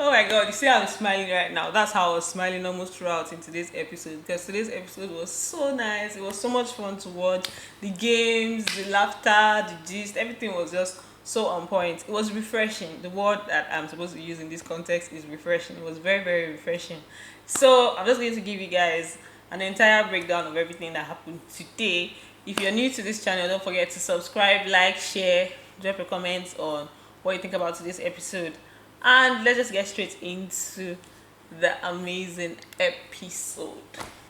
Oh my god, you see I'm smiling right now. That's how I was smiling almost throughout in today's episode because today's episode was so nice. It was so much fun to watch. The games, the laughter, the gist, everything was just so on point. It was refreshing. The word that I'm supposed to use in this context is refreshing. It was very, very refreshing. So I'm just going to give you guys an entire breakdown of everything that happened today. If you're new to this channel, don't forget to subscribe, like, share, drop a comment on what you think about today's episode. And let's just get straight into the amazing episode.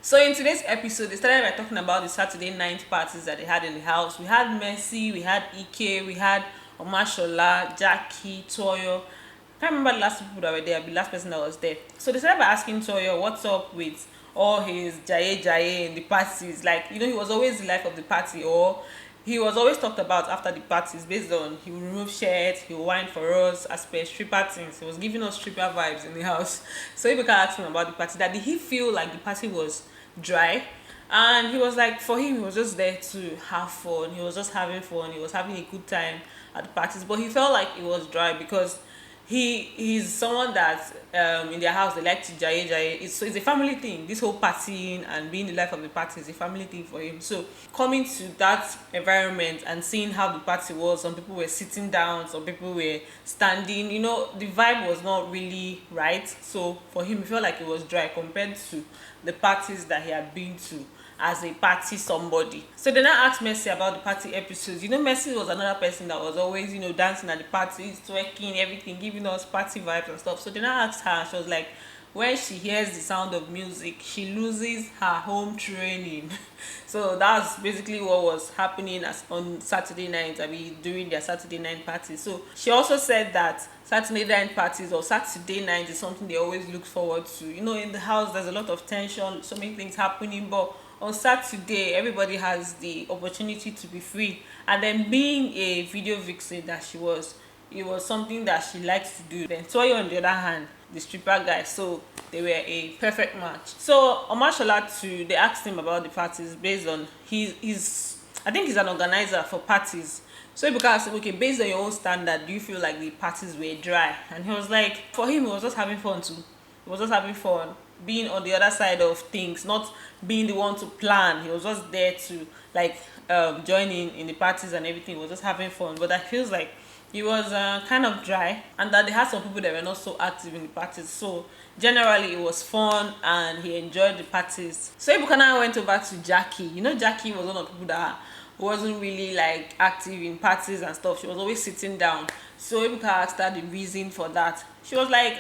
So in today's episode, they started by talking about the Saturday night parties that they had in the house. We had Mercy, we had Ike, we had Omashola, Jackye, Tuoyo. I can't remember the last people that were there, the last person that was there. So they started by asking Tuoyo what's up with all his Jackye in the parties. Like, you know, he was always the life of the party, or he was always talked about after the parties based on he would remove shirts, he would whine for us as per stripper things. He was giving us stripper vibes in the house. So Ibuka asked him about the party, that did he feel like the party was dry? And he was like, for him, he was just there to have fun. He was just having fun. He was having a good time at the parties. But he felt like it was dry because he's someone that in their house they like to jaye. It's a family thing. This whole partying and being the life of the party is a family thing for him. So coming to that environment and seeing how the party was, some people were sitting down, some people were standing. You know, the vibe was not really right. So for him, he felt like it was dry compared to the parties that he had been to as a party somebody. So then I asked Mercy about the party episodes. You know, Mercy was another person that was always, you know, dancing at the parties, twerking, everything, giving us party vibes and stuff. So then I asked her, she was like, when she hears the sound of music, she loses her home training. So that's basically what was happening as on Saturday night, I mean, during their Saturday night parties. So she also said that Saturday night parties or Saturday night is something they always look forward to. You know, in the house, there's a lot of tension, so many things happening, but on Saturday, everybody has the opportunity to be free. And then being a video vixen that she was, it was something that she liked to do. Then Toyo on the other hand, the stripper guy, so they were a perfect match. So Omashola too, they asked him about the parties based on he's I think he's an organizer for parties. So because okay, based on your own standard, do you feel like the parties were dry? And he was like, for him, he was just having fun too. He was just having fun, being on the other side of things, not being the one to plan. He was just there to like join in the parties and everything. He was just having fun. But I feels like he was kind of dry, and that they had some people that were not so active in the parties. So generally it was fun and he enjoyed the parties. So Ibukana went over to Jackye. You know, Jackye was one of the people that wasn't really like active in parties and stuff. She was always sitting down. So Ebuka asked her the reason for that. She was like,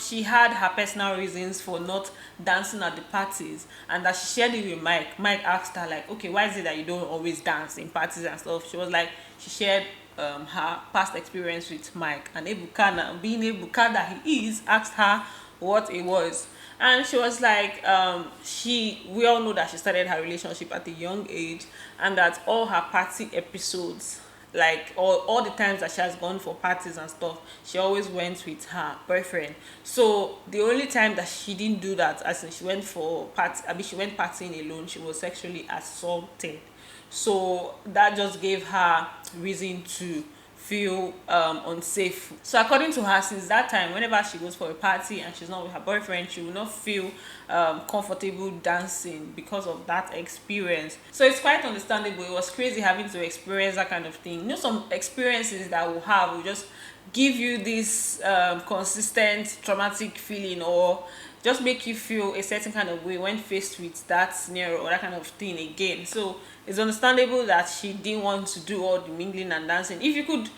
she had her personal reasons for not dancing at the parties, and that she shared it with Mike. Mike asked her like, okay, why is it that you don't always dance in parties and stuff? She was like, she shared her past experience with Mike, and Ebuka, being Ebuka that he is, asked her what it was. And she was like, we all know that she started her relationship at a young age, and that all her party episodes, like all the times that she has gone for parties and stuff, she always went with her boyfriend. So the only time that she didn't do that, as in she went for party, I mean she went partying alone, she was sexually assaulted. So that just gave her reason to feel unsafe. So according to her, since that time, whenever she goes for a party and she's not with her boyfriend, she will not feel comfortable dancing because of that experience. So it's quite understandable. It was crazy having to experience that kind of thing. You know, some experiences that we'll have will just give you this consistent traumatic feeling, or just make you feel a certain kind of way when faced with that scenario or that kind of thing again. So it's understandable that she didn't want to do all the mingling and dancing. If you could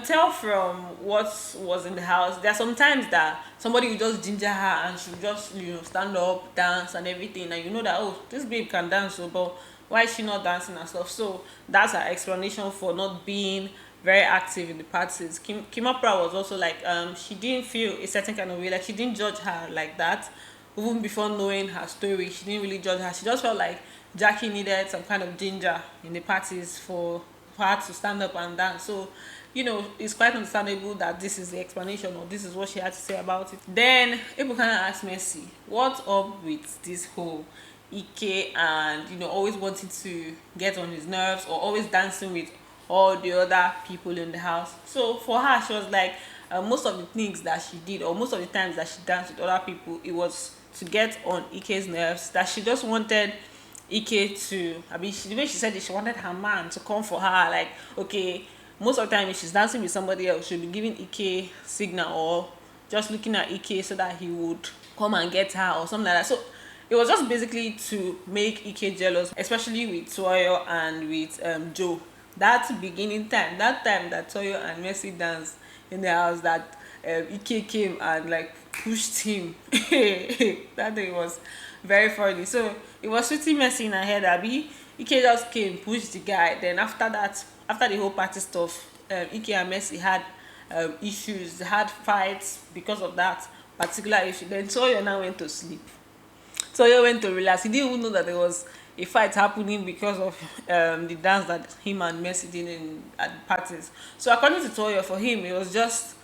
tell from what was in the house, there are some times that somebody will just ginger her and she'll just, you know, stand up, dance and everything, and you know that, oh, this babe can dance, so but why is she not dancing and stuff? So that's her explanation for not being very active in the parties. Kimapra was also like, she didn't feel a certain kind of way, like she didn't judge her like that. Even before knowing her story, she didn't really judge her. She just felt like Jackye needed some kind of ginger in the parties for her to stand up and dance. So, you know, it's quite understandable that this is the explanation, or this is what she had to say about it. Then Ebukana asked Mercy, what's up with this whole Ike and, you know, always wanting to get on his nerves or always dancing with all the other people in the house? So for her, she was like, most of the things that she did, or most of the times that she danced with other people, it was to get on Ike's nerves, that she just wanted Ike to, I mean, the way she said it, she wanted her man to come for her. Like, okay, most of the time if she's dancing with somebody else, she'll be giving Ike signal, or just looking at Ike so that he would come and get her or something like that. So it was just basically to make Ike jealous, especially with Tuoyo and with Joe. That beginning time, that time that Tuoyo and Mercy danced in the house, that Ike came and like pushed him. That day was very funny. So it was pretty messy in her head, Abby. Ike just came, pushed the guy. Then after that, after the whole party stuff, Ike and Mercy had issues, they had fights because of that particular issue. Then Toyo now went to sleep. Toyo went to relax. He didn't even know that there was a fight happening because of the dance that him and Mercy did at the parties. So according to Toyo, for him it was just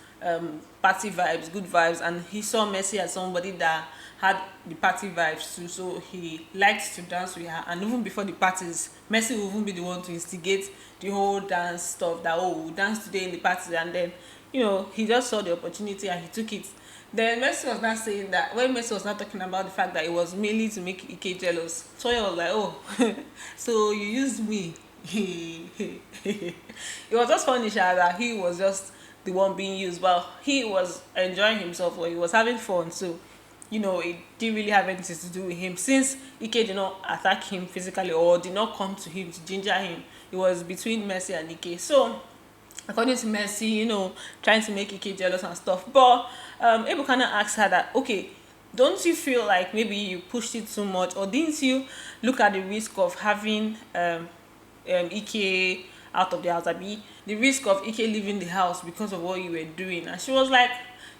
party vibes, good vibes, and he saw Mercy as somebody that had the party vibes too, so he liked to dance with her. And even before the parties, Mercy will even be the one to instigate the whole dance stuff, that, oh, we'll dance today in the party. And then, you know, he just saw the opportunity and he took it. Then Mercy was not saying that, when Mercy was not talking about the fact that it was mainly to make Ike jealous, Toyo was like, oh, so you used me. It was just funny that he was just the one being used, but he was enjoying himself, or he was having fun. So, you know, it didn't really have anything to do with him, since Ike did not attack him physically or did not come to him to ginger him. It was between Mercy and Ike. So according to Mercy, you know, trying to make Ike jealous and stuff. But Ebuka asked her that, okay, don't you feel like maybe you pushed it too much, or didn't you look at the risk of having Ike out of the house, Abi, the risk of Ike leaving the house because of what you were doing? And she was like,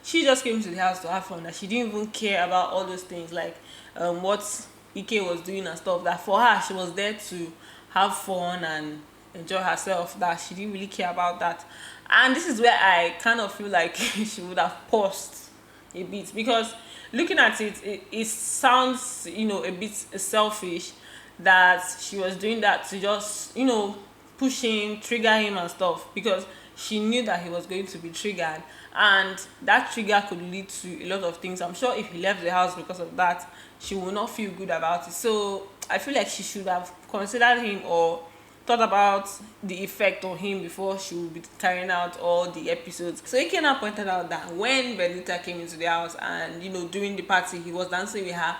she just came to the house to have fun, that she didn't even care about all those things, like what Ike was doing and stuff. That for her, she was there to have fun and enjoy herself, that she didn't really care about that. And this is where I kind of feel like she would have paused a bit, because looking at it, it sounds, you know, a bit selfish that she was doing that to just, you know, push him, trigger him and stuff, because she knew that he was going to be triggered, and that trigger could lead to a lot of things. I'm sure if he left the house because of that, she will not feel good about it. So I feel like she should have considered him, or thought about the effect on him before she would be carrying out all the episodes. So Ikena pointed out that when Benita came into the house and, you know, during the party he was dancing with her,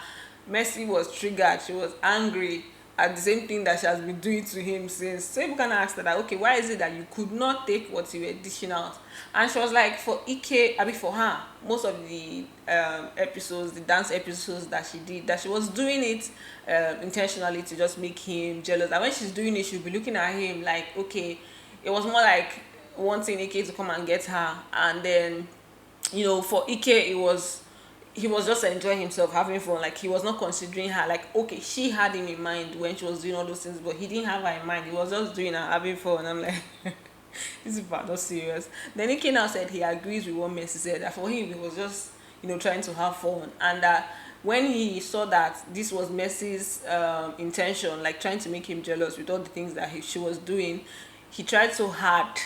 Mercy was triggered, she was angry at the same thing that she has been doing to him since. So Ibuka asked her that, okay, why is it that you could not take what you were dishing out? And she was like, for Ike, I mean for her, most of the episodes, the dance episodes that she did, that she was doing it intentionally to just make him jealous. And when she's doing it, she'll be looking at him like, okay, it was more like wanting Ike to come and get her. And then, you know, for Ike, it was, he was just enjoying himself, having fun. Like, he was not considering her. Like, okay, she had him in mind when she was doing all those things, but he didn't have her in mind. He was just doing her, having fun. And I'm like, this is not serious. Then Ike now said he agrees with what Mercy said, that for him, he was just, you know, trying to have fun. And that when he saw that this was Mercy's intention, like trying to make him jealous with all the things that she was doing, he tried so hard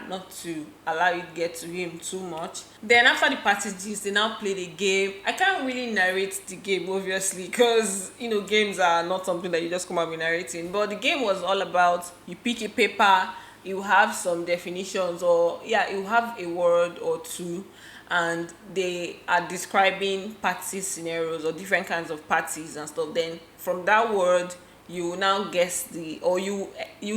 not to allow it get to him too much. Then after the party gist, they now played a game. I can't really narrate the game, obviously, because, you know, games are not something that you just come out with narrating. But the game was all about, you pick a paper, you have some definitions, or yeah, you have a word or two, and they are describing party scenarios or different kinds of parties and stuff. Then from that word, you now guess the, or you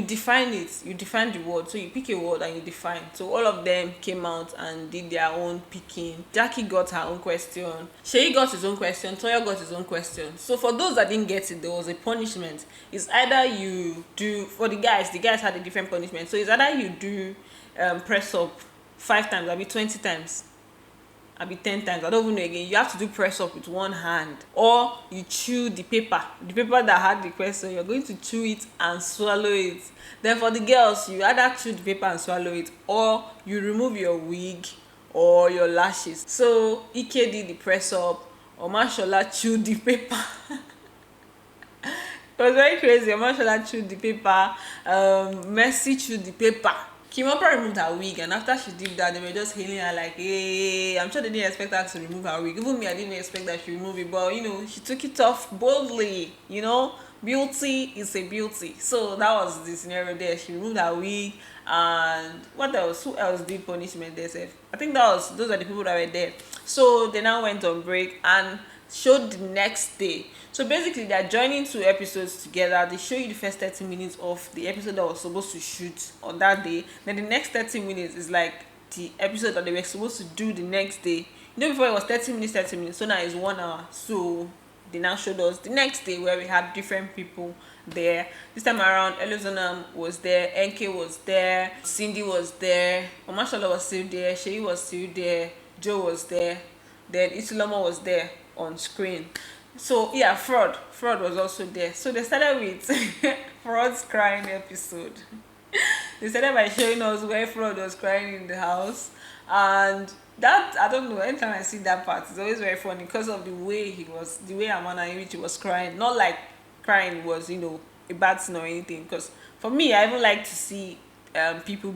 define it, you define the word. So you pick a word and you define. So all of them came out and did their own picking. Jackye got her own question, Shay got his own question, Tuoyo got his own question. So for those that didn't get it, there was a punishment. It's either you do, for the guys had a different punishment. So it's either you do press up 5 times, maybe 20 times, maybe 10 times, I don't even know again. You have to do press up with one hand, or you chew the paper that had the question. You're going to chew it and swallow it. Then for the girls, you either chew the paper and swallow it, or you remove your wig or your lashes. So Ike did the press up, Omashola chewed the paper. It was very crazy. Omashola chewed the paper, Mercy chewed the paper. Kimopra removed her wig, and after she did that, they were just hailing her like, "Hey!" I'm sure they didn't expect her to remove her wig. Even me, I didn't expect that she remove it, but she took it off boldly. Beauty is a beauty. So that was the scenario there. She removed her wig, and what else? Who else did punishment there? Sef? I think those are the people that were there. So they now went on break and showed the next day. So basically they're joining two episodes together. They show you the first 30 minutes of the episode that was supposed to shoot on that day. Then the next 30 minutes is like the episode that they were supposed to do the next day. Before it was 30 minutes, so now it's 1 hour. So they now showed us the next day where we had different people there. This time around, Elizonam was there, NK was there, Cindy was there, Omashola was still there, Shei was still there, Joe was there, then Isuloma was there on screen. So yeah, fraud was also there. So they started with Fraud's crying episode. They started by showing us where Fraud was crying in the house, and that, I don't know, anytime I see that part, it's always very funny because of the way Amana in which he was crying. Not like crying was a bad thing or anything, because for me, I even like to see people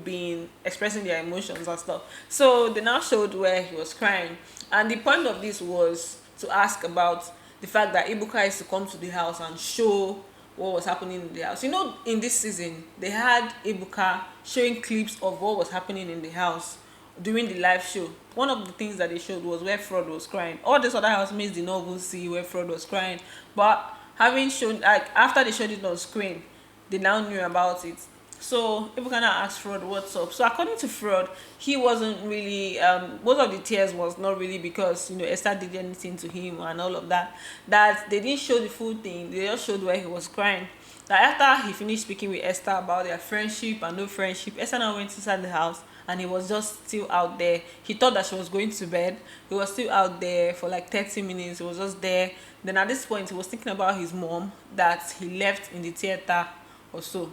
expressing their emotions and stuff. So they now showed where he was crying, and the point of this was to ask about the fact that Ibuka used to come to the house and show what was happening in the house. In this season, they had Ibuka showing clips of what was happening in the house during the live show. One of the things that they showed was where Fraud was crying. All these other housemates did not even see where Fraud was crying, but having shown, like, after they showed it on screen, they now knew about it. So Ibuka now asked Fraud what's up. So according to Fraud, he wasn't really most of the tears was not really because Esther did anything to him and all of that. That they didn't show the full thing. They just showed where he was crying. That after he finished speaking with Esther about their friendship and no friendship, Esther now went inside the house and he was just still out there. He thought that she was going to bed. He was still out there for like 30 minutes. He was just there. Then at this point, he was thinking about his mom that he left in the theater or so.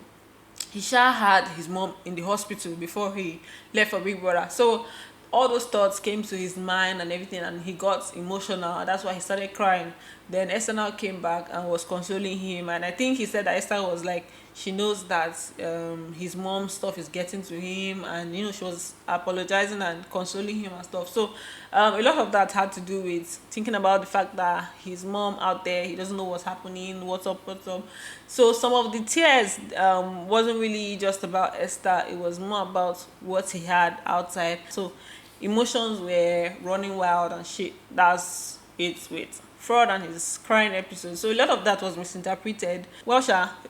He had his mom in the hospital before he left for Big Brother. So all those thoughts came to his mind and everything, and he got emotional. That's why he started crying. Then Esther now came back and was consoling him, and I think he said that Esther was like, she knows that his mom's stuff is getting to him, and she was apologizing and consoling him and stuff. So a lot of that had to do with thinking about the fact that his mom out there, he doesn't know what's happening, what's up. So some of the tears wasn't really just about Esther. It was more about what he had outside. So emotions were running wild and shit. That's it with Fraud and his crying episode. So a lot of that was misinterpreted. Well,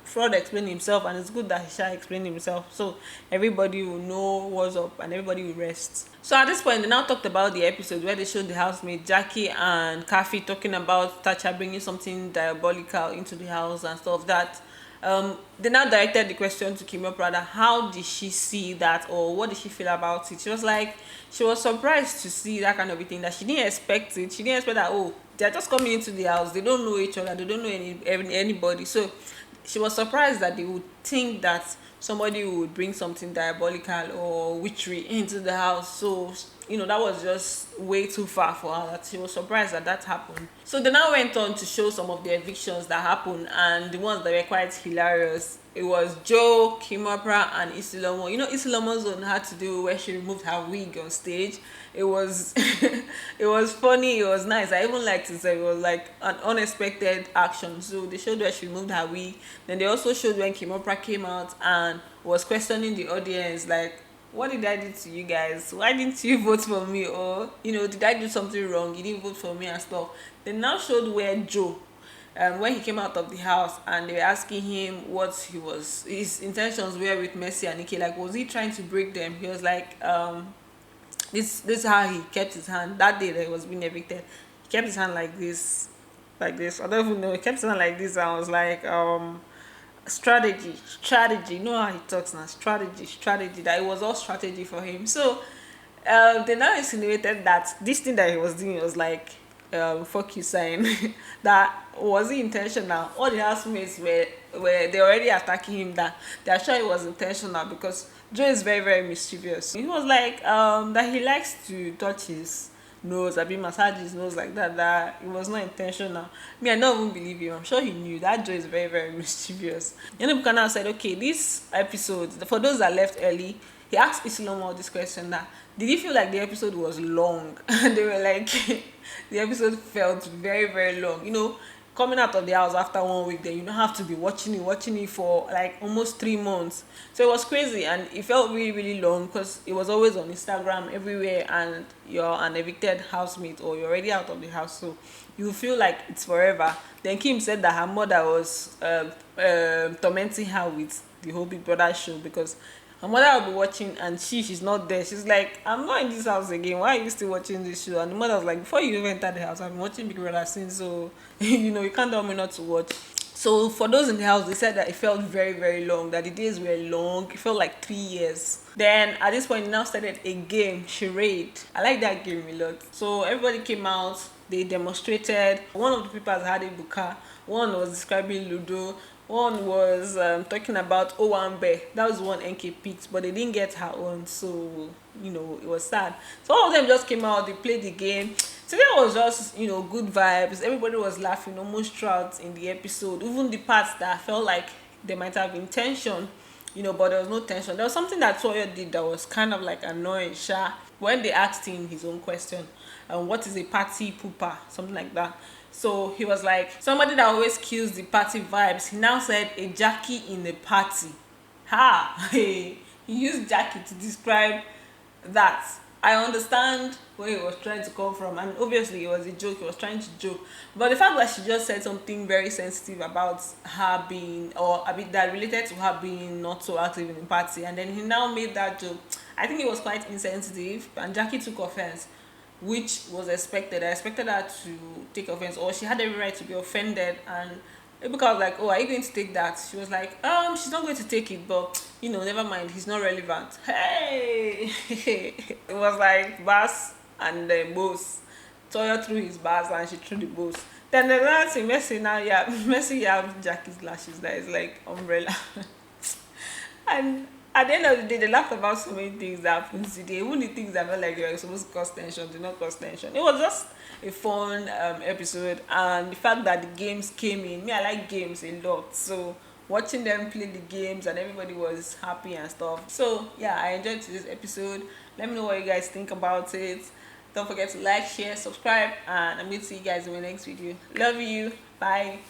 Fraud explained himself, and it's good that he explained himself, so everybody will know what's up and everybody will rest. So at this point, they now talked about the episode where they showed the housemate Jackye and Kafi talking about Tacha bringing something diabolical into the house and stuff. That they now directed the question to Kimio Prada. How did she see that, or what did she feel about it? She was like, she was surprised to see that kind of a thing, that she didn't expect it. She didn't expect that, oh, they're just coming into the house, they don't know each other, they don't know anybody. So she was surprised that they would think that somebody would bring something diabolical or witchery into the house. So that was just way too far for her, that she was surprised that happened. So they now went on to show some of the evictions that happened, and the ones that were quite hilarious. It was Joe, Kimopra, and Isilomo. Isilomo's one had to do where she removed her wig on stage. It was it was funny, it was nice. I even liked it. So it was like an unexpected action. So they showed where she removed her wig. Then they also showed when Kimopra came out and was questioning the audience, like, what did I do to you guys? Why didn't you vote for me? Or did I do something wrong? You didn't vote for me and stuff. They now showed where Joe, when he came out of the house, and they were asking him what his intentions were with Mercy and Nikki. Like, was he trying to break them? He was like, this is how he kept his hand that day that he was being evicted. He kept his hand like this. I don't even know. He kept his hand like this, and I was like, strategy. You know how he talks now. Strategy. That it was all strategy for him. So they now insinuated that this thing that he was doing was like fuck you sign. That was he intentional. All the housemates were they already attacking him, that they are sure it was intentional, because Joe is very, very mischievous. He was like that he likes to touch his nose, I mean massage his nose like that, that it was not intentional. Me, I don't even believe him. I'm sure he knew that Joe is very, very mischievous. Ebuka now said, okay, this episode, for those that left early, he asked Isilomo this question, that did you feel like the episode was long? And they were like, the episode felt very, very long. You know, coming out of the house after 1 week, then you don't have to be watching it for like almost 3 months. So it was crazy, and it felt really, really long because it was always on Instagram everywhere, and you're an evicted housemate or you're already out of the house, so you feel like it's forever. Then Kim said that her mother was tormenting her with the whole Big Brother show, because her mother will be watching and she's not there. She's like, I'm not in this house again. Why are you still watching this show? And the mother was like, before you even enter the house, I've been watching Big Brother since, so you know, you can't tell me not to watch. So for those in the house, they said that it felt very, very long, that the days were long. It felt like 3 years. Then at this point, it now started a game, charade. I like that game a lot. So everybody came out, they demonstrated. One of the people has had a buka, one was describing Ludo, one was talking about Owambe. That was one NK picked, but they didn't get her own, so you know, it was sad. So all of them just came out, they played the game. Today was just, you know, good vibes. Everybody was laughing almost throughout in the episode. Even the parts that I felt like there might have been tension, you know, but there was no tension. There was something that Tuoyo did that was kind of like annoying, Sha. When they asked him his own question, what is a party pooper? Something like that. So he was like, somebody that always kills the party vibes. He now said a Jackye in the party. Ha! He used Jackye to describe that. I understand where he was trying to come from, and obviously it was a joke. He was trying to joke, but the fact that she just said something very sensitive about her being, or a bit that related to her being not so active in the party, and then he now made that joke, I think it was quite insensitive, and Jackye took offense, which was expected. I expected her to take offense, or she had every right to be offended. And Ebuka was like, oh, are you going to take that? She was like, she's not going to take it, but you know, never mind, he's not relevant. Hey! It was like Bass and the boss. Toya threw his bars and she threw the boss. Then the last thing, Messi now, yeah, Messi have Jackie's lashes that is like umbrella. And at the end of the day, they laughed about so many things that happened today. Even the things that felt like they were supposed to cause tension did not cause tension. It was just a fun episode, and the fact that the games came in. Me, I like games a lot, so watching them play the games and everybody was happy and stuff. So yeah, I enjoyed this episode. Let me know what you guys think about it. Don't forget to like, share, subscribe, and I'm going to see you guys in my next video. Love you. Bye.